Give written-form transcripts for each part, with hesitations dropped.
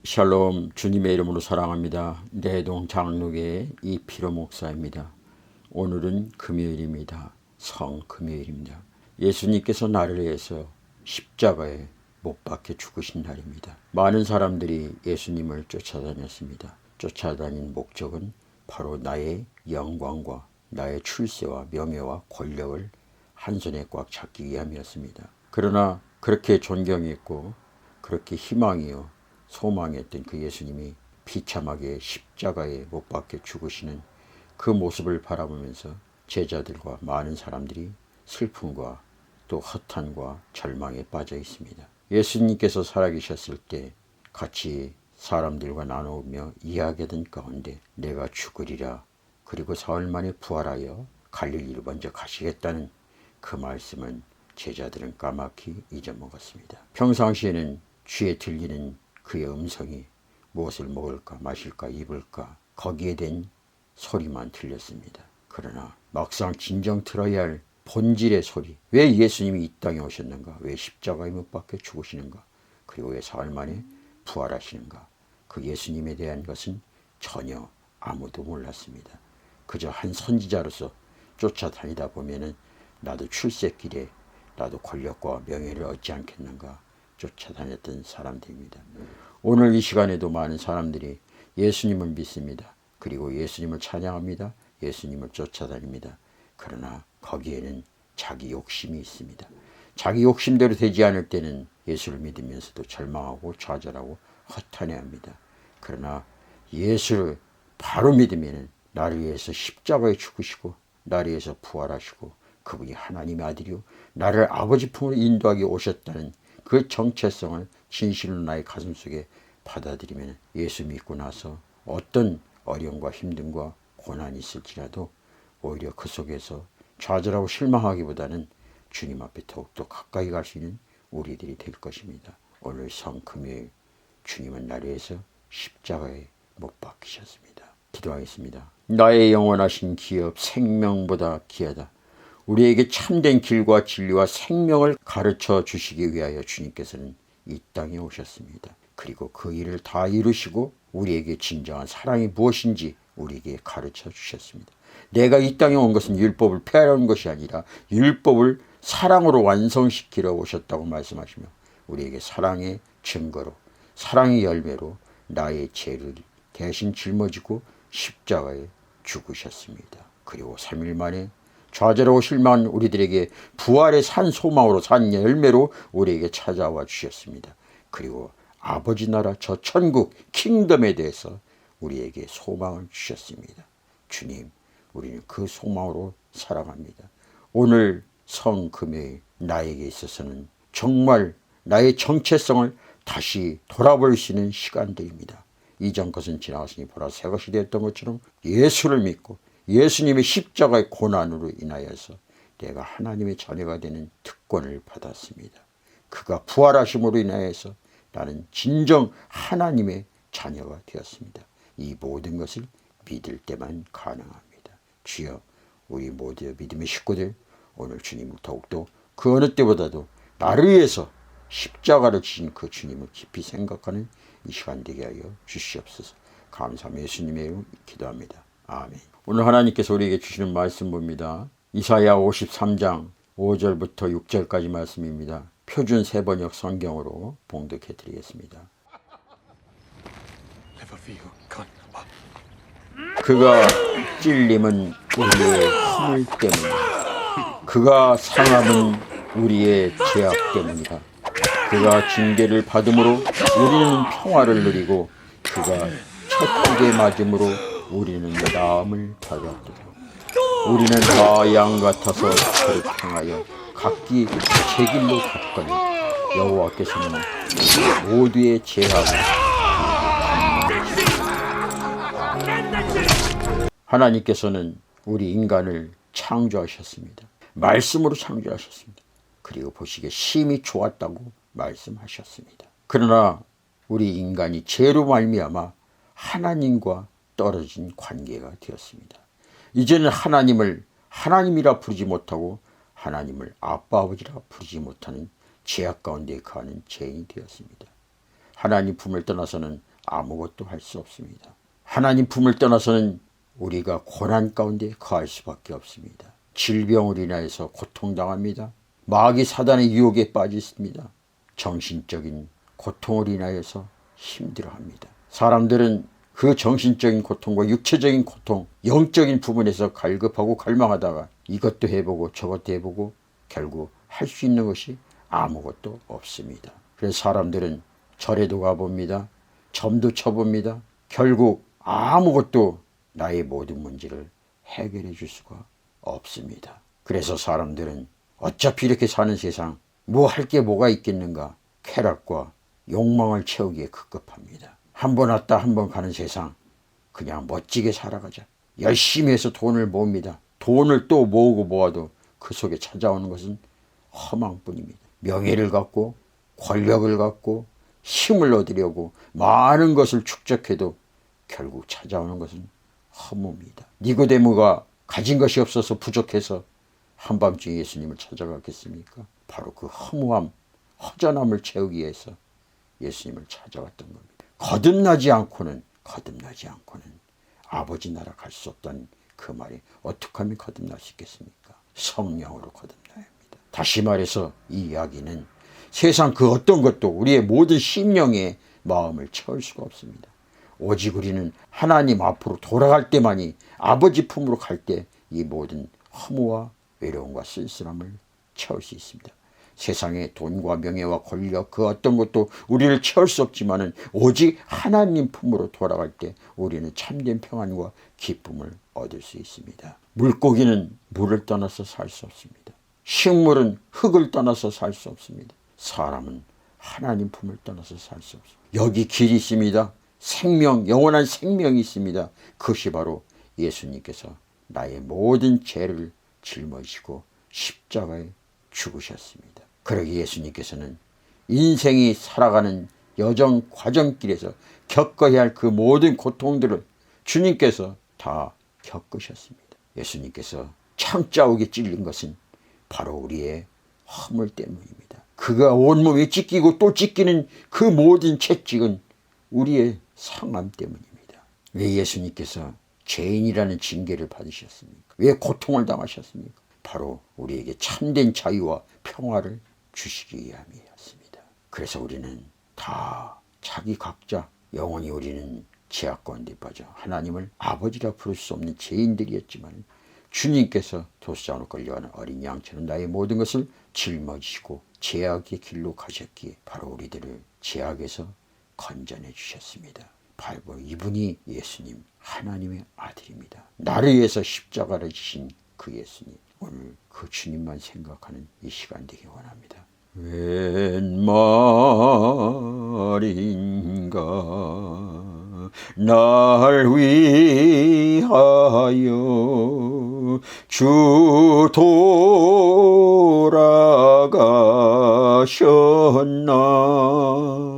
샬롬, 주님의 이름으로 사랑합니다. 내동 장로교의 이필호 목사입니다. 오늘은 금요일입니다. 성금요일입니다. 예수님께서 나를 위해서 십자가에 못 박혀 죽으신 날입니다. 많은 사람들이 예수님을 쫓아다녔습니다. 쫓아다닌 목적은 바로 나의 영광과 나의 출세와 명예와 권력을 한 손에 꽉 잡기 위함이었습니다. 그러나 그렇게 존경했고 그렇게 희망이요 소망했던 그 예수님이 비참하게 십자가에 못 박혀 죽으시는 그 모습을 바라보면서 제자들과 많은 사람들이 슬픔과 또 허탄과 절망에 빠져 있습니다. 예수님께서 살아계셨을 때 같이 사람들과 나누며 이야기하던 가운데 내가 죽으리라, 그리고 사흘 만에 부활하여 갈릴리로 먼저 가시겠다는 그 말씀은 제자들은 까맣게 잊어먹었습니다. 평상시에는 귀에 들리는 그의 음성이 무엇을 먹을까 마실까 입을까 거기에 대한 소리만 들렸습니다. 그러나 막상 진정 들어야 할 본질의 소리, 왜 예수님이 이 땅에 오셨는가, 왜 십자가에 못 박혀 죽으시는가, 그리고 왜 사흘 만에 부활하시는가, 그 예수님에 대한 것은 전혀 아무도 몰랐습니다. 그저 한 선지자로서 쫓아다니다 보면은 나도 출세길에 나도 권력과 명예를 얻지 않겠는가 쫓아다녔던 사람들입니다. 오늘 이 시간에도 많은 사람들이 예수님을 믿습니다. 그리고 예수님을 찬양합니다. 예수님을 쫓아다닙니다. 그러나 거기에는 자기 욕심이 있습니다. 자기 욕심대로 되지 않을 때는 예수를 믿으면서도 절망하고 좌절하고 허탄해합니다. 그러나 예수를 바로 믿으면 나를 위해서 십자가에 죽으시고 나를 위해서 부활하시고 그분이 하나님의 아들이요 나를 아버지 품으로 인도하기 오셨다는 그 정체성을 진실로 나의 가슴속에 받아들이면 예수 믿고 나서 어떤 어려움과 힘듦과 고난이 있을지라도 오히려 그 속에서 좌절하고 실망하기보다는 주님 앞에 더욱더 가까이 갈 수 있는 우리들이 될 것입니다. 오늘 성금요일 주님은 나를 위해서 십자가에 못 박히셨습니다. 기도하겠습니다. 나의 영원하신 기업 생명보다 귀하다. 우리에게 참된 길과 진리와 생명을 가르쳐 주시기 위하여 주님께서는 이 땅에 오셨습니다. 그리고 그 일을 다 이루시고 우리에게 진정한 사랑이 무엇인지 우리에게 가르쳐 주셨습니다. 내가 이 땅에 온 것은 율법을 폐하려는 것이 아니라 율법을 사랑으로 완성시키러 오셨다고 말씀하시며 우리에게 사랑의 증거로 사랑의 열매로 나의 죄를 대신 짊어지고 십자가에 죽으셨습니다. 그리고 3일 만에 좌절하고 실망한 우리들에게 부활의 산 소망으로 산 열매로 우리에게 찾아와 주셨습니다. 그리고 아버지 나라 저 천국 킹덤에 대해서 우리에게 소망을 주셨습니다. 주님, 우리는 그 소망으로 살아갑니다. 오늘 성금요일 나에게 있어서는 정말 나의 정체성을 다시 돌아볼 수 있는 시간들입니다. 이전 것은 지나갔으니 보라 새 것이 되었던 것처럼 예수를 믿고 예수님의 십자가의 고난으로 인하여서 내가 하나님의 자녀가 되는 특권을 받았습니다. 그가 부활하심으로 인하여서 나는 진정 하나님의 자녀가 되었습니다. 이 모든 것을 믿을 때만 가능합니다. 주여, 우리 모두 믿음의 식구들 오늘 주님을 더욱더 그 어느 때보다도 나를 위해서 십자가를 지신 그 주님을 깊이 생각하는 이 시간 되게 하여 주시옵소서. 감사하며 예수님의 이름으로 기도합니다. 아멘. 오늘 하나님께서 우리에게 주시는 말씀 봅니다. 이사야 53장 5절부터 6절까지 말씀입니다. 표준 세번역 성경으로 봉독해 드리겠습니다. 그가 찔림은 우리의 허물 때문이다. 그가 상함은 우리의 죄악 때문이다. 그가 징계를 받음으로 우리는 평화를 누리고 그가 채찍에 맞음으로 우리는 나음을 받았도다. 우리는 다 양 같아서 그를 행하여 각기 제 길로 갔거니 여호와께서는 모두의 죄악을 하나님께서는 우리 인간을 창조하셨습니다. 말씀으로 창조하셨습니다. 그리고 보시기에 심히 좋았다고 말씀하셨습니다. 그러나 우리 인간이 죄로 말미암아 하나님과 떨어진 관계가 되었습니다. 이제는 하나님을 하나님이라 부르지 못하고 하나님을 아빠 아버지라 부르지 못하는 죄악 가운데 거하는 죄인이 되었습니다. 하나님 품을 떠나서는 아무것도 할 수 없습니다. 하나님 품을 떠나서는 우리가 고난 가운데 거할 수밖에 없습니다. 질병으로 인하여서 고통당합니다. 마귀 사단의 유혹에 빠져 있습니다. 정신적인 고통으로 인하여서 힘들어합니다. 사람들은 그 정신적인 고통과 육체적인 고통, 영적인 부분에서 갈급하고 갈망하다가 이것도 해보고 저것도 해보고 결국 할 수 있는 것이 아무것도 없습니다. 그래서 사람들은 절에도 가봅니다. 점도 쳐봅니다. 결국 아무것도 나의 모든 문제를 해결해 줄 수가 없습니다. 그래서 사람들은 어차피 이렇게 사는 세상 뭐 할 게 뭐가 있겠는가, 쾌락과 욕망을 채우기에 급급합니다. 한 번 왔다 한 번 가는 세상, 그냥 멋지게 살아가자. 열심히 해서 돈을 모읍니다. 돈을 또 모으고 모아도 그 속에 찾아오는 것은 허망뿐입니다. 명예를 갖고 권력을 갖고 힘을 얻으려고 많은 것을 축적해도 결국 찾아오는 것은 허무입니다. 니고데모가 가진 것이 없어서 부족해서 한밤중에 예수님을 찾아갔겠습니까? 바로 그 허무함, 허전함을 채우기 위해서 예수님을 찾아왔던 겁니다. 거듭나지 않고는 아버지 나라 갈 수 없다는 그 말이 어떻게 하면 거듭날 수 있겠습니까? 성령으로 거듭나야 합니다. 다시 말해서 이 이야기는 세상 그 어떤 것도 우리의 모든 심령의 마음을 채울 수가 없습니다. 오직 우리는 하나님 앞으로 돌아갈 때만이, 아버지 품으로 갈 때 이 모든 허무와 외로움과 쓸쓸함을 채울 수 있습니다. 세상의 돈과 명예와 권력 그 어떤 것도 우리를 채울 수 없지만은 오직 하나님 품으로 돌아갈 때 우리는 참된 평안과 기쁨을 얻을 수 있습니다. 물고기는 물을 떠나서 살 수 없습니다. 식물은 흙을 떠나서 살 수 없습니다. 사람은 하나님 품을 떠나서 살 수 없습니다. 여기 길이 있습니다. 생명, 영원한 생명이 있습니다. 그것이 바로 예수님께서 나의 모든 죄를 짊어지고 십자가에 죽으셨습니다. 그러기 예수님께서는 인생이 살아가는 여정 과정길에서 겪어야 할 그 모든 고통들을 주님께서 다 겪으셨습니다. 예수님께서 창자옥에 찔린 것은 바로 우리의 허물 때문입니다. 그가 온몸에 찢기고 또 찢기는 그 모든 채찍은 우리의 상함 때문입니다. 왜 예수님께서 죄인이라는 징계를 받으셨습니까? 왜 고통을 당하셨습니까? 바로 우리에게 참된 자유와 평화를 주시기 위함이었습니다. 그래서 우리는 다 자기 각자 영원히 우리는 죄악 가운데 빠져 하나님을 아버지라 부를 수 없는 죄인들이었지만 주님께서 도수장으로 끌려가는 어린 양처럼 나의 모든 것을 짊어지시고 죄악의 길로 가셨기에 바로 우리들을 죄악에서 건져내 주셨습니다. 바로 이분이 예수님, 하나님의 아들입니다. 나를 위해서 십자가를 지신 그 예수님, 오늘 그 주님만 생각하는 이 시간 되기 원합니다. 웬 말인가 날 위하여 주 돌아가셨나.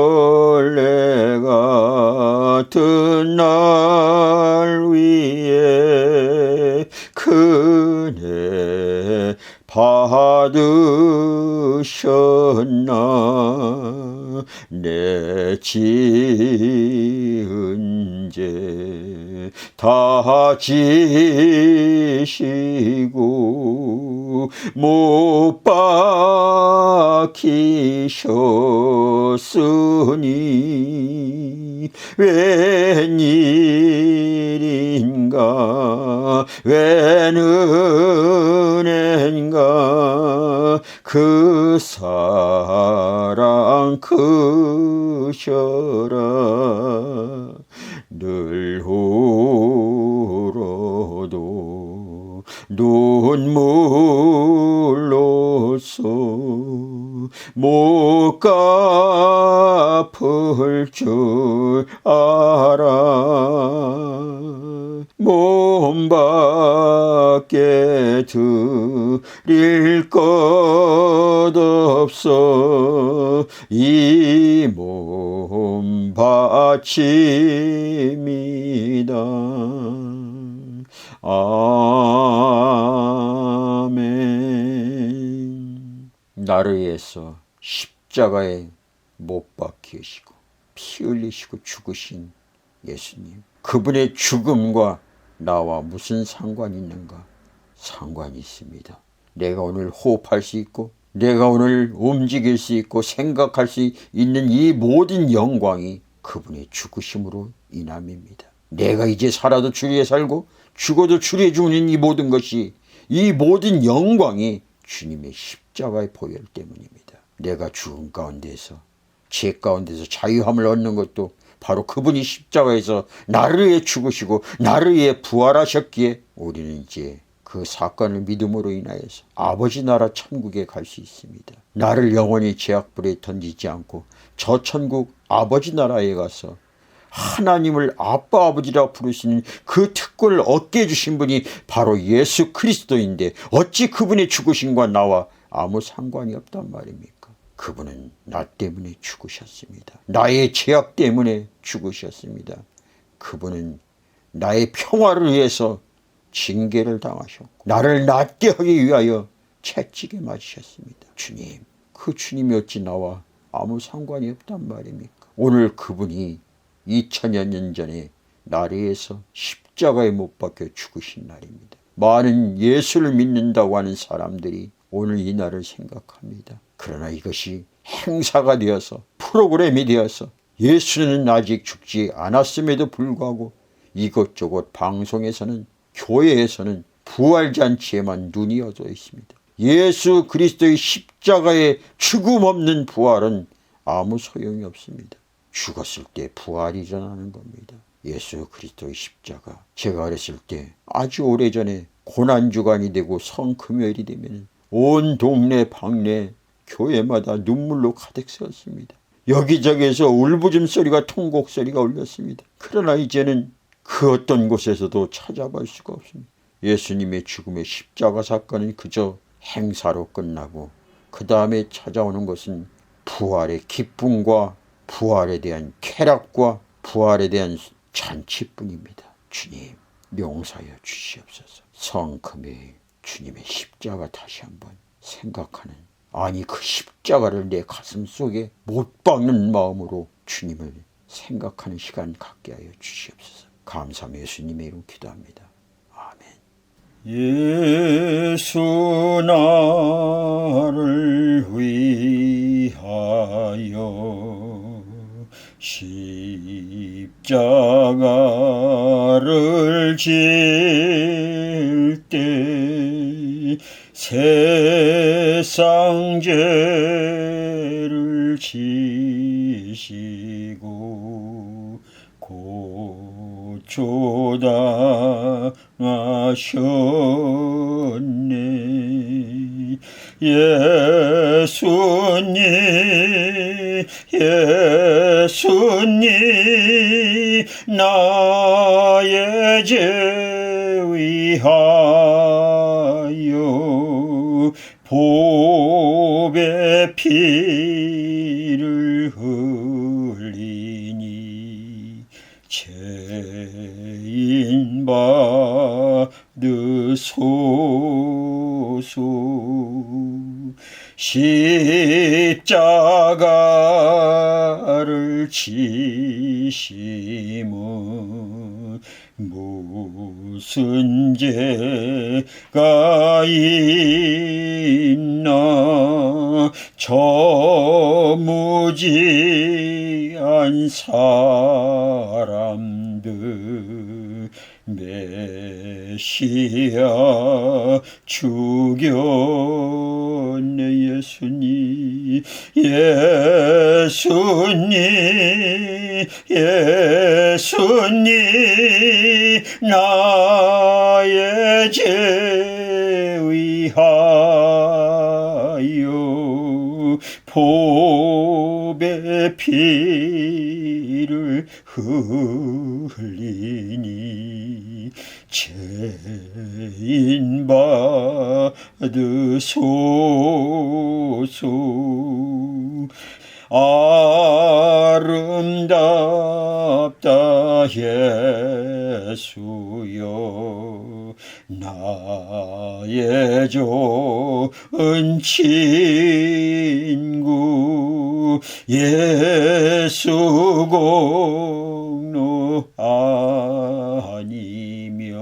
이벌레 같은 날 위에 은혜 받으셨나. 내 지은 죄 다 지시고 못 박히셨으니 웬일인가 웬 은혜인가 그 사랑 크셔라. 늘 울어도 눈물로써 못 갚을 줄 알아. 몸밖에 드릴 것 없어 이 몸 바칩니다. 아멘. 나를 위해서 십자가에 못 박히시고 피 흘리시고 죽으신 예수님, 그분의 죽음과 나와 무슨 상관이 있는가? 상관이 있습니다. 내가 오늘 호흡할 수 있고 내가 오늘 움직일 수 있고 생각할 수 있는 이 모든 영광이 그분의 죽으심으로 인함입니다. 내가 이제 살아도 주를 위해 살고 죽어도 주를 위해 죽는 이 모든 것이, 이 모든 영광이 주님의 십자가의 보혈 때문입니다. 내가 죽음 가운데서, 죄 가운데서 자유함을 얻는 것도 바로 그분이 십자가에서 나를 위해 죽으시고 나를 위해 부활하셨기에 우리는 이제 그 사건을 믿음으로 인하여서 아버지 나라 천국에 갈 수 있습니다. 나를 영원히 죄악불에 던지지 않고 저 천국 아버지 나라에 가서 하나님을 아빠 아버지라 부르시는 그 특권을 얻게 해주신 분이 바로 예수 그리스도인데 어찌 그분의 죽으심과 나와 아무 상관이 없단 말입니까? 그분은 나 때문에 죽으셨습니다. 나의 죄악 때문에 죽으셨습니다. 그분은 나의 평화를 위해서 징계를 당하셨고 나를 낫게 하기 위하여 채찍에 맞으셨습니다. 주님, 그 주님이 어찌 나와 아무 상관이 없단 말입니까? 오늘 그분이 2000여 년 전에 나를 위해서 십자가에 못 박혀 죽으신 날입니다. 많은 예수를 믿는다고 하는 사람들이 오늘 이 날을 생각합니다. 그러나 이것이 행사가 되어서, 프로그램이 되어서 예수는 아직 죽지 않았음에도 불구하고 이것저것 방송에서는, 교회에서는 부활잔치에만 눈이 어두워 있습니다. 예수 그리스도의 십자가의 죽음 없는 부활은 아무 소용이 없습니다. 죽었을 때 부활이 일어나는 겁니다. 예수 그리스도의 십자가, 제가 어렸을 때 아주 오래전에 고난주간이 되고 성금요일이 되면 온 동네 방네 교회마다 눈물로 가득 찼습니다. 여기저기에서 울부짖음 소리가, 통곡 소리가 울렸습니다. 그러나 이제는 그 어떤 곳에서도 찾아볼 수가 없습니다. 예수님의 죽음의 십자가 사건은 그저 행사로 끝나고 그 다음에 찾아오는 것은 부활의 기쁨과 부활에 대한 쾌락과 부활에 대한 잔치뿐입니다. 주님, 용서하여 주시옵소서. 성금요일 주님의 십자가 다시 한번 생각하는, 아니 그 십자가를 내 가슴 속에 못 박는 마음으로 주님을 생각하는 시간 갖게 하여 주시옵소서. 감사하며 예수님의 이름 기도합니다. 아멘. 예수 나를 위하여 십자가를 질 때 세상 죄를 지시고 고초당하셨네. 예수님 나의 죄 위하여 보배 피를 흘리니 죄인 받으소서. 십자가를 지심은 무슨 죄가 있나. 저 무지한 사람들 메시아 죽였네. 예수님, 예수님 나의 죄 위하여 보배 피를 흘리니 죄인 받으소서. 아름답다 예수여 나의 좋은 친구. 예수 공로 아니면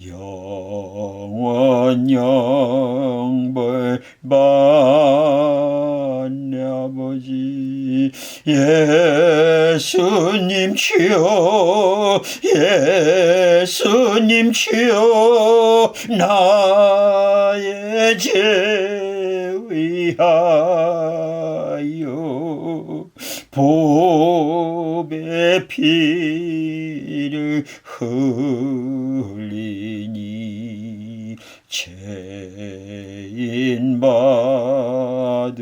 영원 영벌 받네 아버지. 예수님 주여 예수님 주여 나의 죄 위하여 보배 피를 흘리니 죄인 받으소서.